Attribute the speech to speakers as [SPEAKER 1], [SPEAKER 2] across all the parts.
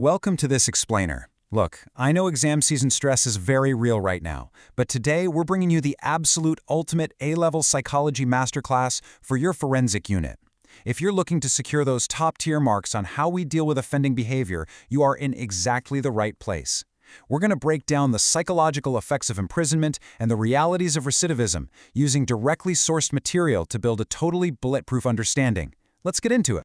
[SPEAKER 1] Welcome to this explainer. Look, I know exam season stress is very real right now, but today we're bringing you the absolute ultimate A-level psychology masterclass for your forensic unit. If you're looking to secure those top-tier marks on how we deal with offending behavior, you are in exactly the right place. We're going to break down the psychological effects of imprisonment and the realities of recidivism using directly sourced material to build a totally bulletproof understanding. Let's get into it.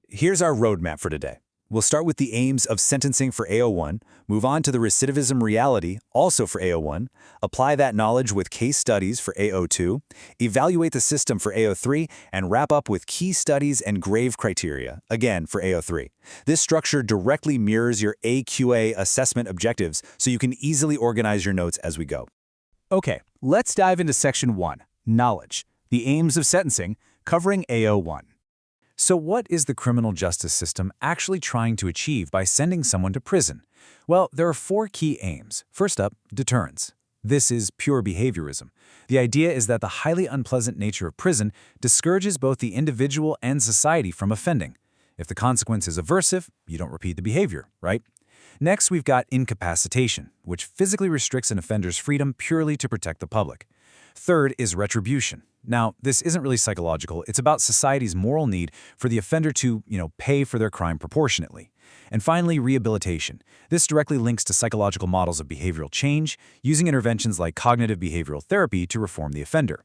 [SPEAKER 2] Here's our roadmap for today. We'll start with the aims of sentencing for AO1, move on to the recidivism reality, also for AO1, apply that knowledge with case studies for AO2, evaluate the system for AO3, and wrap up with key studies and grave criteria, again for AO3. This structure directly mirrors your AQA assessment objectives, so you can easily organize your notes as we go.
[SPEAKER 3] Okay, let's dive into Section 1, Knowledge, the aims of sentencing, covering AO1.
[SPEAKER 2] So what is the criminal justice system actually trying to achieve by sending someone to prison? Well, there are four key aims. First up, deterrence. This is pure behaviorism. The idea is that the highly unpleasant nature of prison discourages both the individual and society from offending. If the consequence is aversive, you don't repeat the behavior, right? Next, we've got incapacitation, which physically restricts an offender's freedom purely to protect the public. Third is retribution. Now, this isn't really psychological. It's about society's moral need for the offender to, pay for their crime proportionately. And finally, rehabilitation. This directly links to psychological models of behavioral change, using interventions like cognitive behavioral therapy to reform the offender.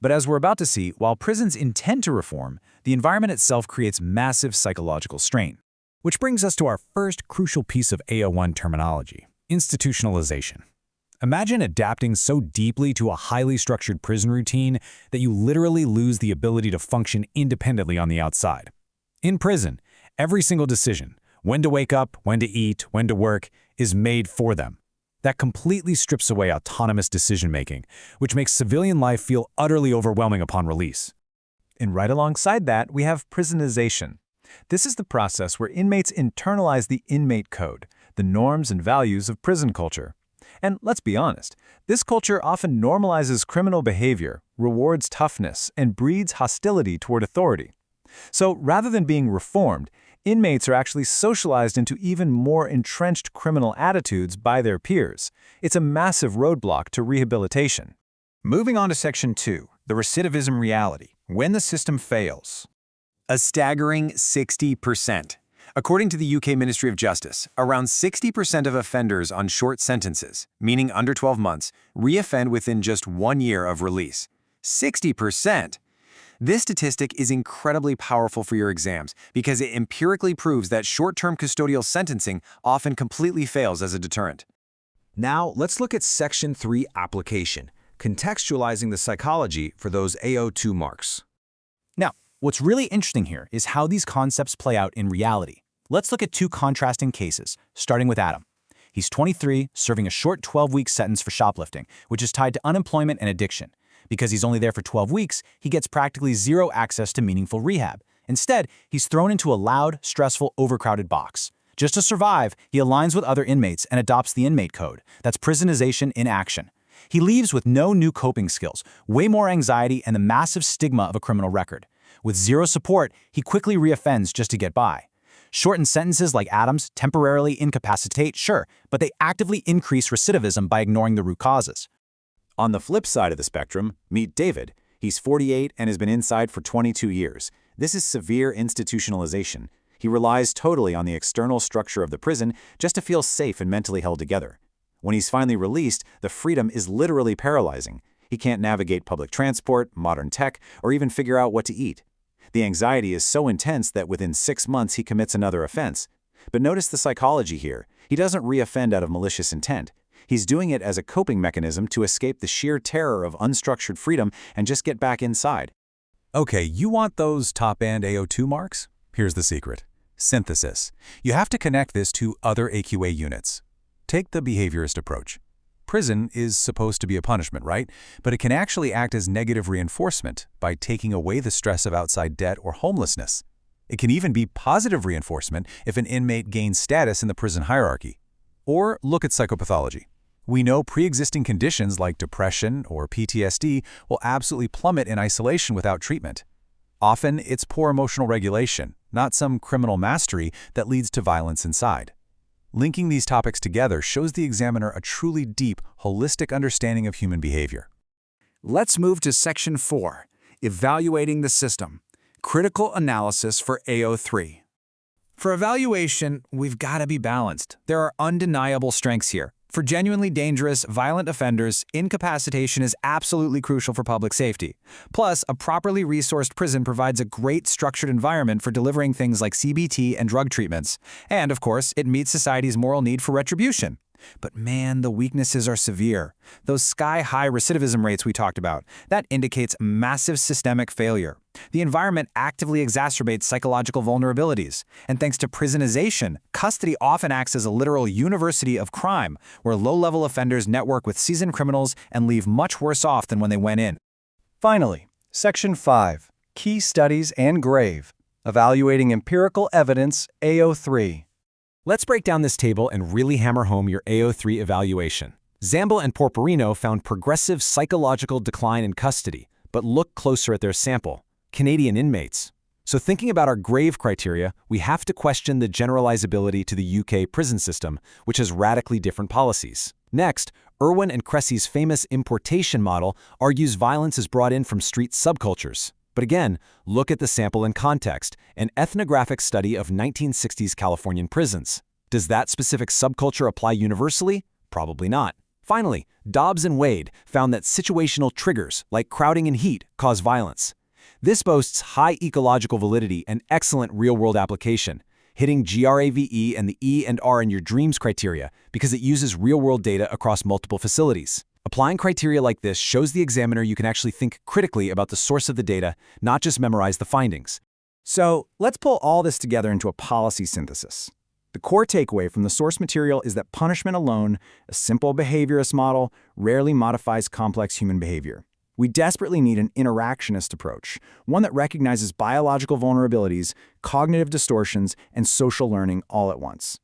[SPEAKER 2] But as we're about to see, while prisons intend to reform, the environment itself creates massive psychological strain.
[SPEAKER 3] Which brings us to our first crucial piece of AO1 terminology, institutionalization. Imagine adapting so deeply to a highly structured prison routine that you literally lose the ability to function independently on the outside. In prison, every single decision, when to wake up, when to eat, when to work, is made for them. That completely strips away autonomous decision-making, which makes civilian life feel utterly overwhelming upon release.
[SPEAKER 4] And right alongside that, we have prisonization. This is the process where inmates internalize the inmate code, the norms and values of prison culture. And let's be honest, this culture often normalizes criminal behavior, rewards toughness, and breeds hostility toward authority. So rather than being reformed, inmates are actually socialized into even more entrenched criminal attitudes by their peers. It's a massive roadblock to rehabilitation.
[SPEAKER 1] Moving on to Section 2, the recidivism reality, when the system fails.
[SPEAKER 2] A staggering 60%. According to the UK Ministry of Justice, around 60% of offenders on short sentences, meaning under 12 months, reoffend within just 1 year of release. 60%! This statistic is incredibly powerful for your exams because it empirically proves that short-term custodial sentencing often completely fails as a deterrent.
[SPEAKER 5] Now, let's look at Section 3 application, contextualizing the psychology for those AO2 marks.
[SPEAKER 3] Now, what's really interesting here is how these concepts play out in reality. Let's look at two contrasting cases, starting with Adam. He's 23, serving a short 12-week sentence for shoplifting, which is tied to unemployment and addiction. Because he's only there for 12 weeks, he gets practically zero access to meaningful rehab. Instead, he's thrown into a loud, stressful, overcrowded box. Just to survive, he aligns with other inmates and adopts the inmate code. That's prisonization in action. He leaves with no new coping skills, way more anxiety, and the massive stigma of a criminal record. With zero support, he quickly reoffends just to get by. Shortened sentences like Adam's temporarily incapacitate, sure, but they actively increase recidivism by ignoring the root causes.
[SPEAKER 2] On the flip side of the spectrum, meet David. He's 48 and has been inside for 22 years. This is severe institutionalization. He relies totally on the external structure of the prison just to feel safe and mentally held together. When he's finally released, the freedom is literally paralyzing. He can't navigate public transport, modern tech, or even figure out what to eat. The anxiety is so intense that within 6 months he commits another offense. But notice the psychology here. He doesn't reoffend out of malicious intent. He's doing it as a coping mechanism to escape the sheer terror of unstructured freedom and just get back inside.
[SPEAKER 6] Okay, you want those top-end AO2 marks? Here's the secret. Synthesis. You have to connect this to other AQA units. Take the behaviorist approach. Prison is supposed to be a punishment, right? But it can actually act as negative reinforcement by taking away the stress of outside debt or homelessness. It can even be positive reinforcement if an inmate gains status in the prison hierarchy. Or look at psychopathology. We know pre-existing conditions like depression or PTSD will absolutely plummet in isolation without treatment. Often, it's poor emotional regulation, not some criminal mastery, that leads to violence inside. Linking these topics together shows the examiner a truly deep, holistic understanding of human behavior.
[SPEAKER 2] Let's move to Section 4, Evaluating the System, Critical Analysis for AO3.
[SPEAKER 3] For evaluation, we've got to be balanced. There are undeniable strengths here. For genuinely dangerous, violent offenders, incapacitation is absolutely crucial for public safety. Plus, a properly resourced prison provides a great structured environment for delivering things like CBT and drug treatments. And, of course, it meets society's moral need for retribution. But man, the weaknesses are severe. Those sky-high recidivism rates we talked about, that indicates massive systemic failure. The environment actively exacerbates psychological vulnerabilities. And thanks to prisonization, custody often acts as a literal university of crime, where low-level offenders network with seasoned criminals and leave much worse off than when they went in.
[SPEAKER 4] Finally, Section 5, Key Studies and Grave, Evaluating Empirical Evidence, AO3.
[SPEAKER 1] Let's break down this table and really hammer home your AO3 evaluation. Zambel and Porporino found progressive psychological decline in custody, but look closer at their sample, Canadian inmates. So thinking about our grave criteria, we have to question the generalizability to the UK prison system, which has radically different policies. Next, Irwin and Cressy's famous importation model argues violence is brought in from street subcultures. But again, look at the sample in context, an ethnographic study of 1960s Californian prisons. Does that specific subculture apply universally? Probably not. Finally, Dobbs and Wade found that situational triggers, like crowding and heat, cause violence. This boasts high ecological validity and excellent real-world application, hitting GRAVE and the E and R in your dreams criteria because it uses real-world data across multiple facilities. Applying criteria like this shows the examiner you can actually think critically about the source of the data, not just memorize the findings.
[SPEAKER 3] So, let's pull all this together into a policy synthesis. The core takeaway from the source material is that punishment alone, a simple behaviorist model, rarely modifies complex human behavior. We desperately need an interactionist approach, one that recognizes biological vulnerabilities, cognitive distortions, and social learning all at once.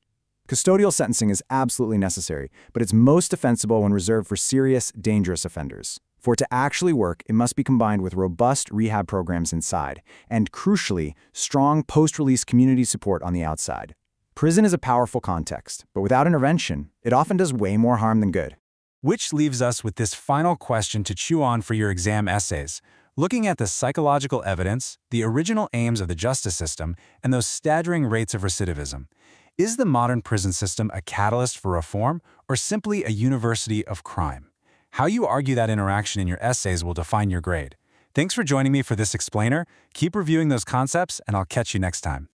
[SPEAKER 3] Custodial sentencing is absolutely necessary, but it's most defensible when reserved for serious, dangerous offenders. For it to actually work, it must be combined with robust rehab programs inside, and crucially, strong post-release community support on the outside. Prison is a powerful context, but without intervention, it often does way more harm than good.
[SPEAKER 6] Which leaves us with this final question to chew on for your exam essays. Looking at the psychological evidence, the original aims of the justice system, and those staggering rates of recidivism, is the modern prison system a catalyst for reform or simply a university of crime? How you argue that interaction in your essays will define your grade. Thanks for joining me for this explainer. Keep reviewing those concepts, and I'll catch you next time.